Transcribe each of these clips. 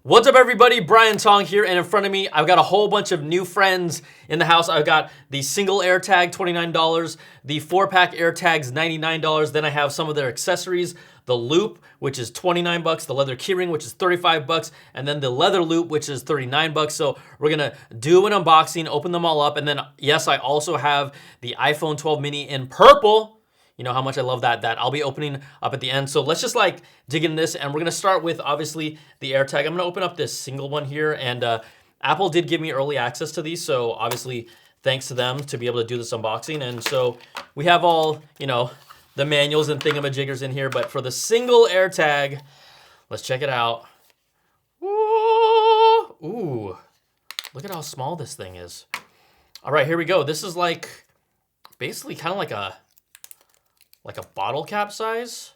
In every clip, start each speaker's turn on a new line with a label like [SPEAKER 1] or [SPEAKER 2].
[SPEAKER 1] What's up, everybody? Brian Tong here, and in front of me, I've got a whole bunch of new friends in the house. I've got the single AirTag, $29, the 4-pack AirTags, $99. Then I have some of their accessories, the loop, which is 29 bucks, the leather keyring, which is 35 bucks, and then the leather loop, which is 39 bucks. So we're gonna do an unboxing, open them all up, and then yes, I also have the iPhone 12 mini in purple. You know how much I love that I'll be opening up at the end. So let's just like dig in this, and we're gonna start with obviously the AirTag. I'm gonna open up this single one here, and Apple did give me early access to these, so obviously thanks to them to be able to do this unboxing. And so we have all, you know, the manuals and thingamajiggers in here, but for the single AirTag, let's check it out. Ooh, look at how small this thing is. All right, here we go. This is like basically kind of like a bottle cap size.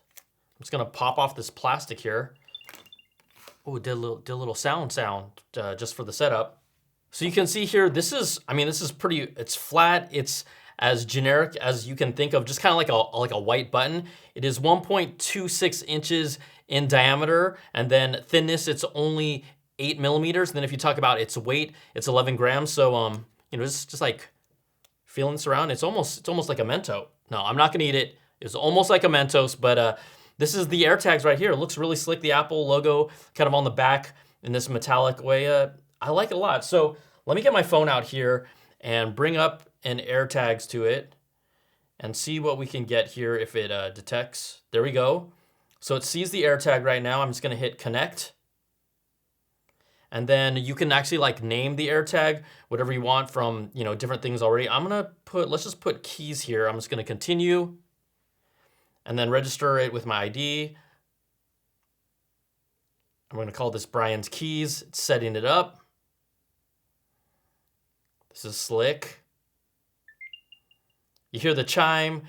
[SPEAKER 1] I'm just gonna pop off this plastic here. Oh, did a little sound just for the setup. So you can see here, this is pretty, it's flat. It's as generic as you can think of, just kind of like a white button. It is 1.26 inches in diameter, and then thickness, it's only 8 millimeters. And then if you talk about its weight, it's 11 grams. So, you know, it's just like feeling this around. It's almost like a Mento. No, I'm not gonna eat it. It's almost like a Mentos, but this is the AirTags right here. It looks really slick. The Apple logo kind of on the back in this metallic way. I like it a lot. So let me get my phone out here and bring up an AirTags to it and see what we can get here if it detects. There we go. So it sees the AirTag right now. I'm just gonna hit connect. And then you can actually like name the AirTag, whatever you want from, you know, different things already. Let's just put keys here. I'm just gonna continue and then register it with my ID. I'm gonna call this Brian's Keys. It's setting it up. This is slick. You hear the chime.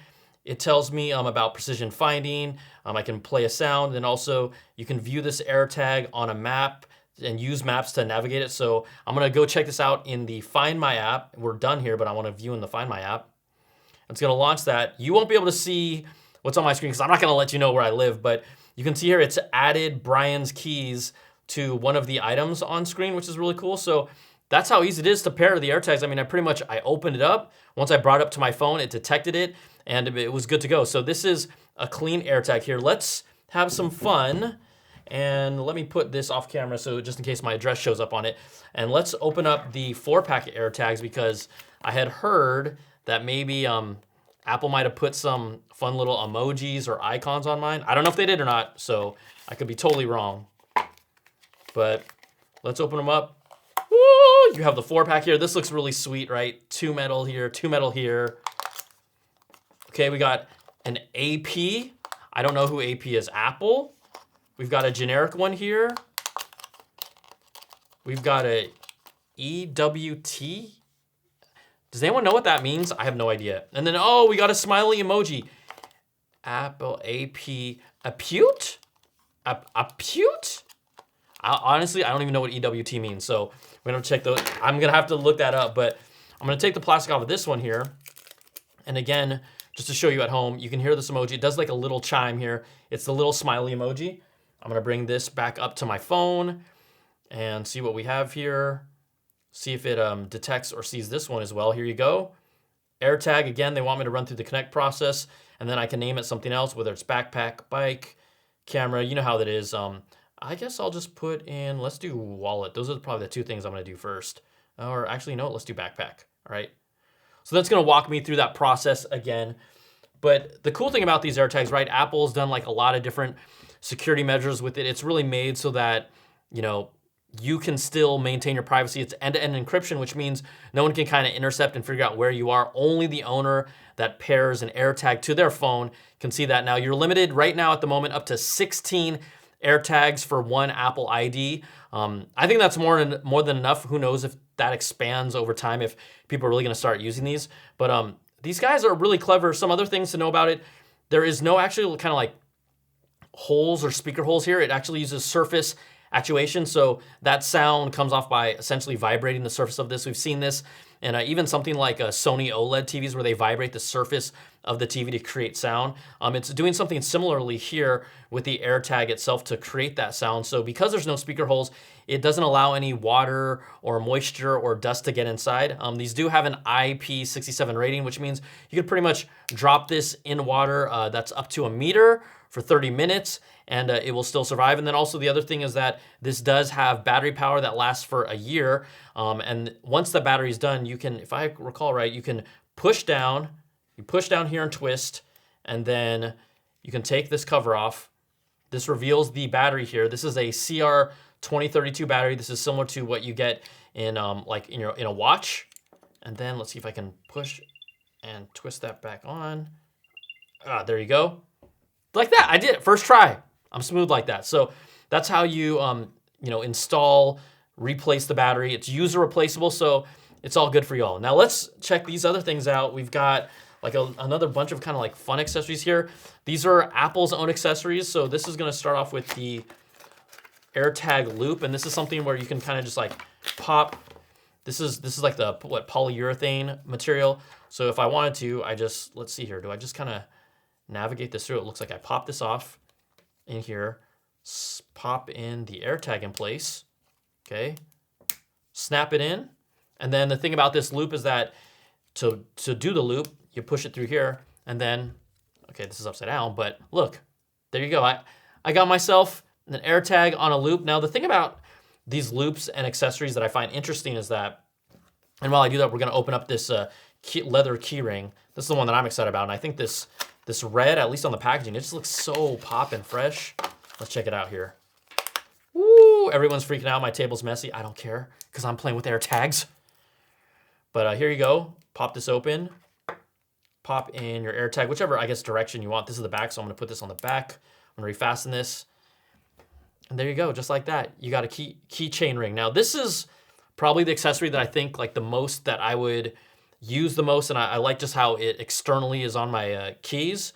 [SPEAKER 1] It tells me about precision finding. I can play a sound, and also you can view this AirTag on a map and use maps to navigate it. So I'm gonna go check this out in the Find My app. We're done here, but I wanna view in the Find My app. It's gonna launch that. You won't be able to see what's on my screen because I'm not gonna let you know where I live, but you can see here it's added Brian's Keys to one of the items on screen, which is really cool. So that's how easy it is to pair the AirTags. I mean, I opened it up. Once I brought it up to my phone, it detected it, and it was good to go. So this is a clean AirTag here. Let's have some fun. And let me put this off camera so just in case my address shows up on it. And let's open up the 4-pack AirTags because I had heard that maybe Apple might have put some fun little emojis or icons on mine. I don't know if they did or not, so I could be totally wrong. But let's open them up. Woo! You have the 4-pack here. This looks really sweet, right? 2 metal here, 2 metal here. Okay, we got an AP. I don't know who AP is. Apple. We've got a generic one here. We've got a EWT. Does anyone know what that means? I have no idea. And then, oh, we got a smiley emoji. Apple AP, Apute? Apute? Honestly, I don't even know what EWT means, so we're gonna check those. I'm gonna have to look that up, but I'm gonna take the plastic off of this one here. And again, just to show you at home, you can hear this emoji. It does like a little chime here. It's the little smiley emoji. I'm gonna bring this back up to my phone and see what we have here. See if it detects or sees this one as well. Here you go. AirTag, again, they want me to run through the connect process, and then I can name it something else, whether it's backpack, bike, camera, you know how that is. I guess I'll just put in, let's do wallet. Those are probably the 2 things I'm gonna do first. Or actually, no, let's do backpack, all right? So that's gonna walk me through that process again. But the cool thing about these AirTags, right, Apple's done like a lot of different security measures with it. It's really made so that, you know, you can still maintain your privacy. It's end-to-end encryption, which means no one can kind of intercept and figure out where you are. Only the owner that pairs an AirTag to their phone can see that. Now, you're limited right now at the moment up to 16 AirTags for one Apple ID. I think that's more than enough. Who knows if that expands over time, if people are really gonna start using these. But these guys are really clever. Some other things to know about it. There is no actual kind of like holes or speaker holes here. It actually uses Surface actuation. So that sound comes off by essentially vibrating the surface of this. We've seen this and even something like Sony OLED TVs where they vibrate the surface of the TV to create sound. It's doing something similarly here with the AirTag itself to create that sound. So because there's no speaker holes, it doesn't allow any water or moisture or dust to get inside. These do have an IP67 rating, which means you could pretty much drop this in water that's up to 1 meter for 30 minutes and it will still survive. And then also the other thing is that this does have battery power that lasts for a year. And once the battery's done, you can, if I recall right, you can push down, you push down here and twist, and then you can take this cover off. This reveals the battery here. This is a CR2032 battery. This is similar to what you get in like in a watch. And then let's see if I can push and twist that back on. There you go. Like that, I did it, first try. I'm smooth like that. So that's how you, install, replace the battery. It's user replaceable, so it's all good for y'all. Now let's check these other things out. We've got like another bunch of kind of like fun accessories here. These are Apple's own accessories. So this is gonna start off with the AirTag loop, and this is something where you can kind of just like pop. This is like the polyurethane material. So if I wanted to, let's see here. Do I just kind of navigate this through? It looks like I pop this off in here, pop in the AirTag in place, okay, snap it in, and then the thing about this loop is that to do the loop, you push it through here, and then, okay, this is upside down, but look, there you go. I got myself an AirTag on a loop. Now the thing about these loops and accessories that I find interesting is that, and while I do that, we're gonna open up this leather key ring. This is the one that I'm excited about, and I think this red, at least on the packaging, it just looks so pop and fresh. Let's check it out here. Woo, everyone's freaking out. My table's messy. I don't care because I'm playing with AirTags. But here you go. Pop this open. Pop in your AirTag, whichever, I guess, direction you want. This is the back, so I'm going to put this on the back. I'm going to refasten this. And there you go, just like that. You got a keychain ring. Now, this is probably the accessory that I think like the most that I would use the most, and I like just how it externally is on my keys.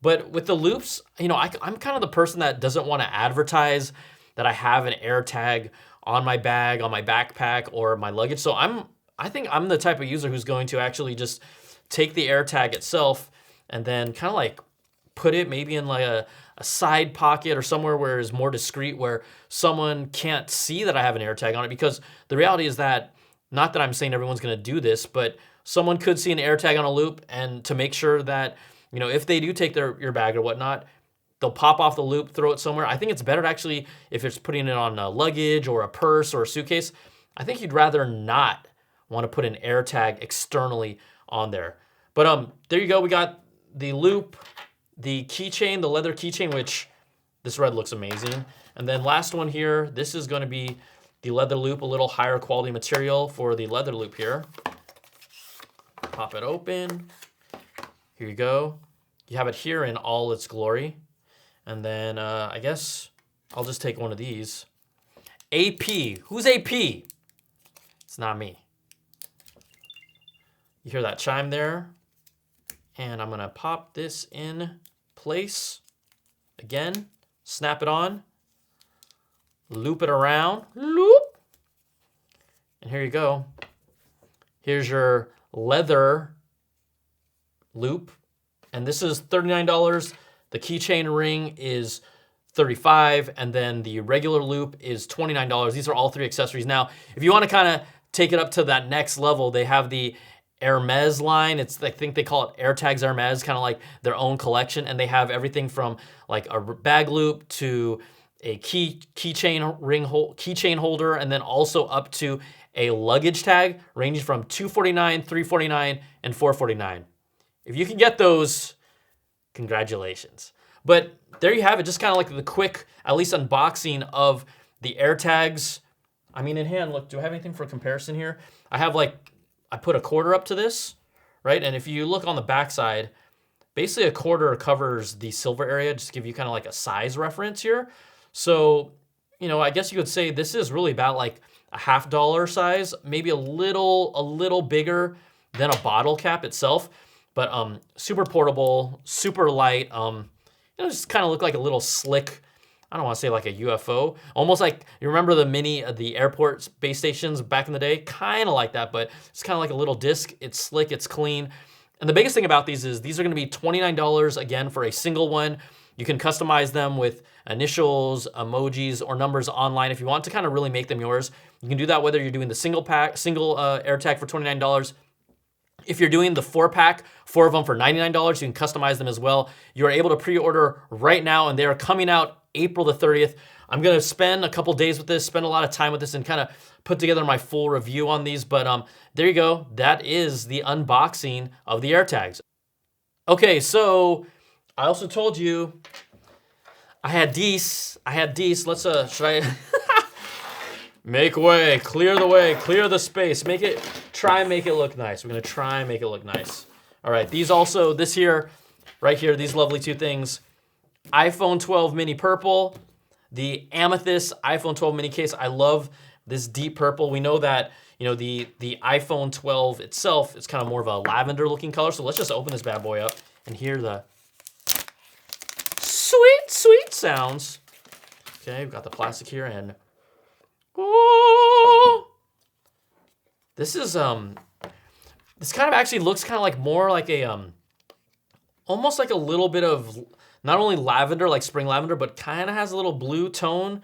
[SPEAKER 1] But with the loops, I'm kind of the person that doesn't want to advertise that I have an AirTag on my bag, on my backpack, or my luggage. So I think I'm the type of user who's going to actually just take the AirTag itself and then kind of like put it maybe in like a side pocket or somewhere where it's more discreet, where someone can't see that I have an AirTag on it. Because the reality is that, not that I'm saying everyone's going to do this, but someone could see an AirTag on a loop, and to make sure that, if they do take your bag or whatnot, they'll pop off the loop, throw it somewhere. I think it's better to actually, if it's putting it on a luggage or a purse or a suitcase, I think you'd rather not want to put an AirTag externally on there. But there you go. We got the loop, the keychain, the leather keychain, which this red looks amazing. And then last one here, this is going to be the leather loop, a little higher quality material for the leather loop here. Pop it open. Here you go. You have it here in all its glory. And then I guess I'll just take one of these. AP. Who's AP? It's not me. You hear that chime there? And I'm going to pop this in place. Again, snap it on. Loop it around. Loop. And here you go. Here's your leather loop, and this is $39. The keychain ring is $35, and then the regular loop is $29. These are all three accessories. Now, if you want to kind of take it up to that next level, they have the Hermes line. I think they call it AirTags Hermes, kind of like their own collection, and they have everything from like a bag loop to a keychain holder, and then also up to a luggage tag ranging from $249, $349, and $449. If you can get those, congratulations. But there you have it, just kind of like the quick, at least unboxing of the AirTags. I mean, in hand, look, do I have anything for comparison here? I put a quarter up to this, right? And if you look on the backside, basically a quarter covers the silver area, just to give you kind of like a size reference here. So, I guess you could say this is really about like a $50 size, maybe a little bigger than a bottle cap itself, but super portable, super light. Just kind of look like a little slick I don't want to say like a UFO, almost like, you remember the airport space stations back in the day? Kind of like that, but it's kind of like a little disc. It's slick, it's clean. And the biggest thing about these is these are gonna be $29 again for a single one. You can customize them with initials, emojis, or numbers online if you want to kind of really make them yours. You can do that whether you're doing the single AirTag for $29. If you're doing the 4-pack, 4 of them for $99, you can customize them as well. You are able to pre-order right now, and they are coming out April the 30th. I'm gonna spend a couple days with this, spend a lot of time with this, and kind of put together my full review on these. But there you go. That is the unboxing of the AirTags. Okay, so I also told you I had these. Let's should I make way, clear the way, clear the space, try and make it look nice. We're gonna try and make it look nice. All right, these also, right here, these lovely two things. iPhone 12 mini purple, the amethyst iPhone 12 mini case. I love this deep purple. We know that, you know, the iPhone 12 itself is kind of more of a lavender looking color. So let's just open this bad boy up and hear the sweet, sweet sounds. Okay, we've got the plastic here, and oh, this is this kind of actually looks kind of like more like a almost like a little bit of not only lavender, like spring lavender, but kind of has a little blue tone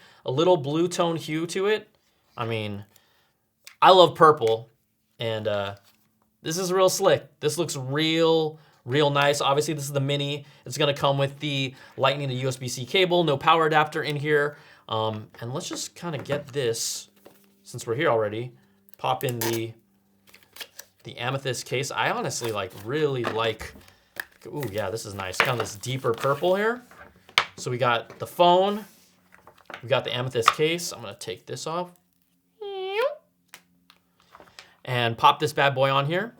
[SPEAKER 1] hue to it. I mean, I love purple, and this is real slick. This looks real nice. Obviously, this is the mini. It's gonna come with the Lightning to USB-C cable, no power adapter in here. And let's just kind of get this, since we're here already, pop in the amethyst case. I honestly really like, ooh, yeah, this is nice. Kind of this deeper purple here. So we got the phone, we got the amethyst case. I'm gonna take this off and pop this bad boy on here.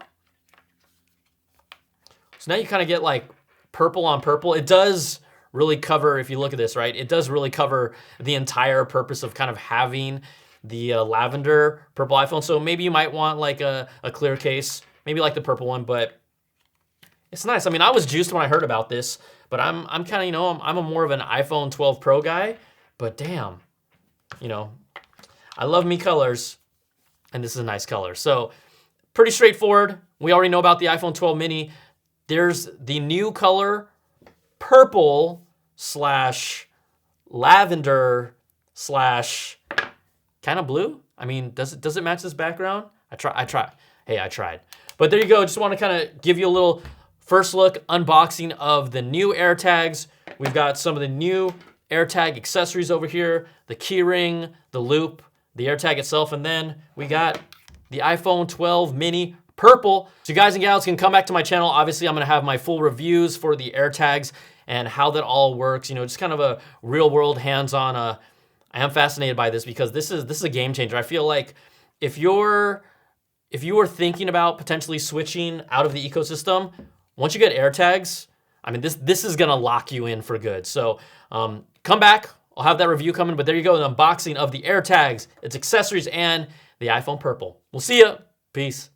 [SPEAKER 1] So now you kind of get like purple on purple. It does really cover, if you look at this, right? It does really cover the entire purpose of kind of having the lavender purple iPhone. So maybe you might want like a clear case, maybe like the purple one, but it's nice. I mean, I was juiced when I heard about this, but I'm kind of, you know, I'm a more of an iPhone 12 Pro guy, but damn, you know, I love me colors, and this is a nice color. So pretty straightforward. We already know about the iPhone 12 mini. There's the new color, purple / lavender / kind of blue. I mean, does it match this background? I try. Hey, I tried. But there you go. Just want to kind of give you a little first look unboxing of the new AirTags. We've got some of the new AirTag accessories over here, the keyring, the loop, the AirTag itself, and then we got the iPhone 12 mini purple. So you guys and gals can come back to my channel. Obviously, I'm gonna have my full reviews for the AirTags and how that all works. You know, just kind of a real world hands-on. I am fascinated by this because this is a game changer. I feel like if you were thinking about potentially switching out of the ecosystem, once you get AirTags, I mean, this is gonna lock you in for good. So come back. I'll have that review coming, but there you go, an unboxing of the AirTags, its accessories, and the iPhone purple. We'll see ya. Peace.